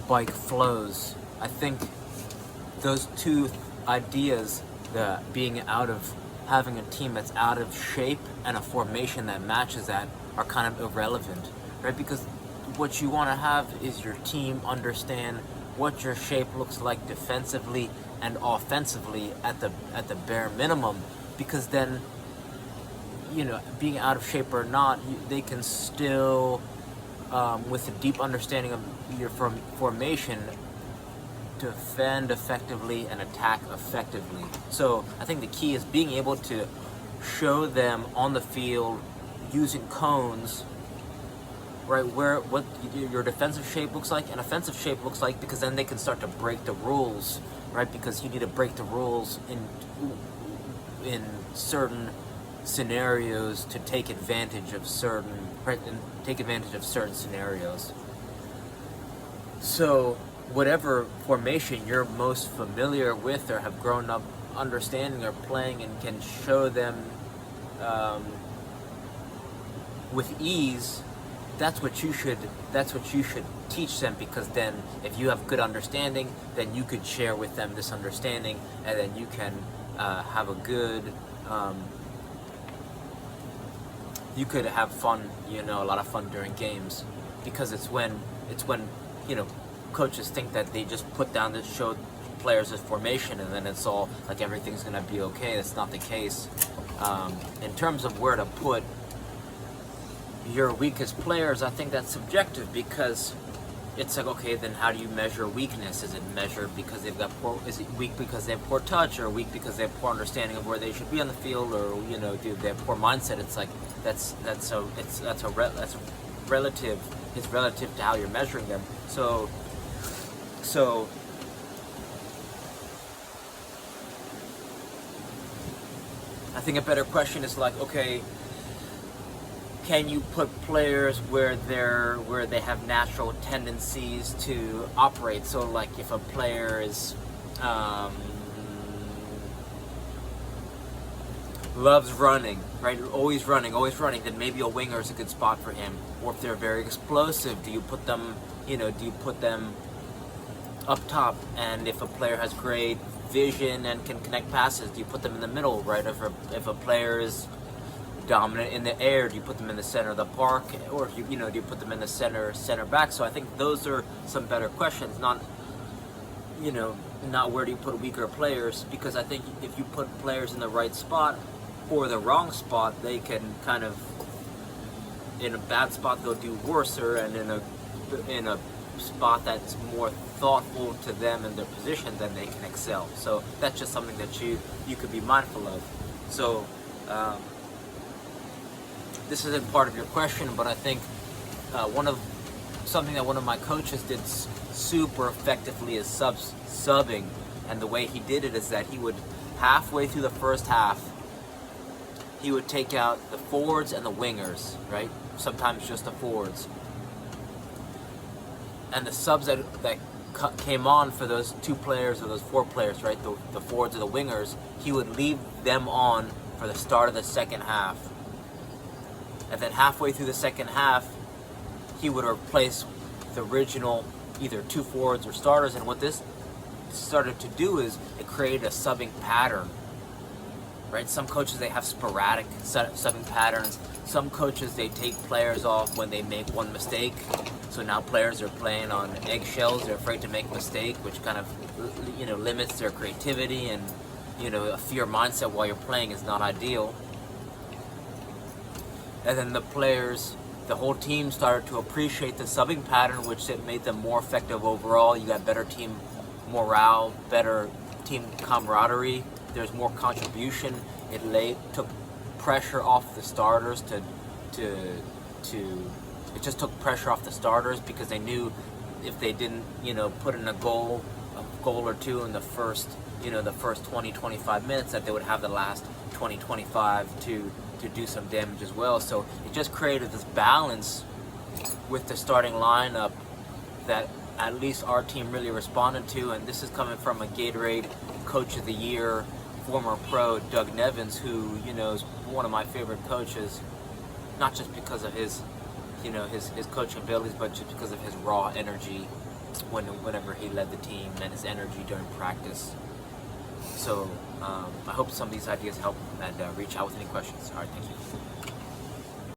bike flows. I think those two ideas, the being out of having a team that's out of shape and a formation that matches that, are kind of irrelevant, right? Because what you want to have is your team understand what your shape looks like defensively and offensively at the bare minimum, because then, being out of shape or not, they can still, with a deep understanding of your formation, defend effectively and attack effectively. So I think the key is being able to show them on the field using cones, right, what your defensive shape looks like and offensive shape looks like, because then they can start to break the rules, right? Because you need to break the rules in certain scenarios to take advantage of certain scenarios. So whatever formation you're most familiar with or have grown up understanding or playing and can show them with ease, that's what you should teach them, because then if you have good understanding, then you could share with them this understanding, and then you can have a good you could have fun, a lot of fun during games, because it's when coaches think that they just put down to show players this formation and then it's all like everything's gonna be okay. That's not the case. In terms of where to put your weakest players, I think that's subjective, because it's like, okay, then how do you measure weakness? Is it measured because is it weak because they have poor touch, or weak because they have poor understanding of where they should be on the field, or do they have poor mindset? It's like that's relative. It's relative to how you're measuring them. So I think a better question is like, okay, can you put players where they have natural tendencies to operate? So like if a player is loves running, right? Always running, then maybe a winger is a good spot for him. Or if they're very explosive, do you put them up top? And if a player has great vision and can connect passes, do you put them in the middle, right? If a player is dominant in the air, do you put them in the center of the park, or do you put them in the center back? So I think those are some better questions, not where do you put weaker players, because I think if you put players in the right spot or the wrong spot, they can kind of, in a bad spot they'll do worse, and in a spot that's more thoughtful to them and their position, then they can excel. So that's just something that you could be mindful of. So this isn't part of your question, but I think something that one of my coaches did super effectively is subbing, and the way he did it is that he would, halfway through the first half, he would take out the forwards and the wingers, right? Sometimes just the forwards. And the subs that came on for those two players or those four players, right? The forwards or the wingers, he would leave them on for the start of the second half. And then halfway through the second half, he would replace the original either two forwards or starters. And what this started to do is it created a subbing pattern, right? Some coaches, they have sporadic subbing patterns. Some coaches, they take players off when they make one mistake. So now players are playing on eggshells. They're afraid to make a mistake, which kind of limits their creativity, and a fear mindset while you're playing is not ideal. And then the players, the whole team started to appreciate the subbing pattern, which it made them more effective overall. You got better team morale, better team camaraderie. There's more contribution. It took pressure off the starters it just took pressure off the starters, because they knew if they didn't, put in a goal or two in the first 20-25 minutes, that they would have the last 20-25 to do some damage as well. So it just created this balance with the starting lineup that at least our team really responded to. And this is coming from a Gatorade Coach of the Year, former pro, Doug Nevins, who is one of my favorite coaches, not just because of his his coaching abilities, but just because of his raw energy whenever he led the team and his energy during practice. So I hope some of these ideas help, and reach out with any questions. All right, thank you.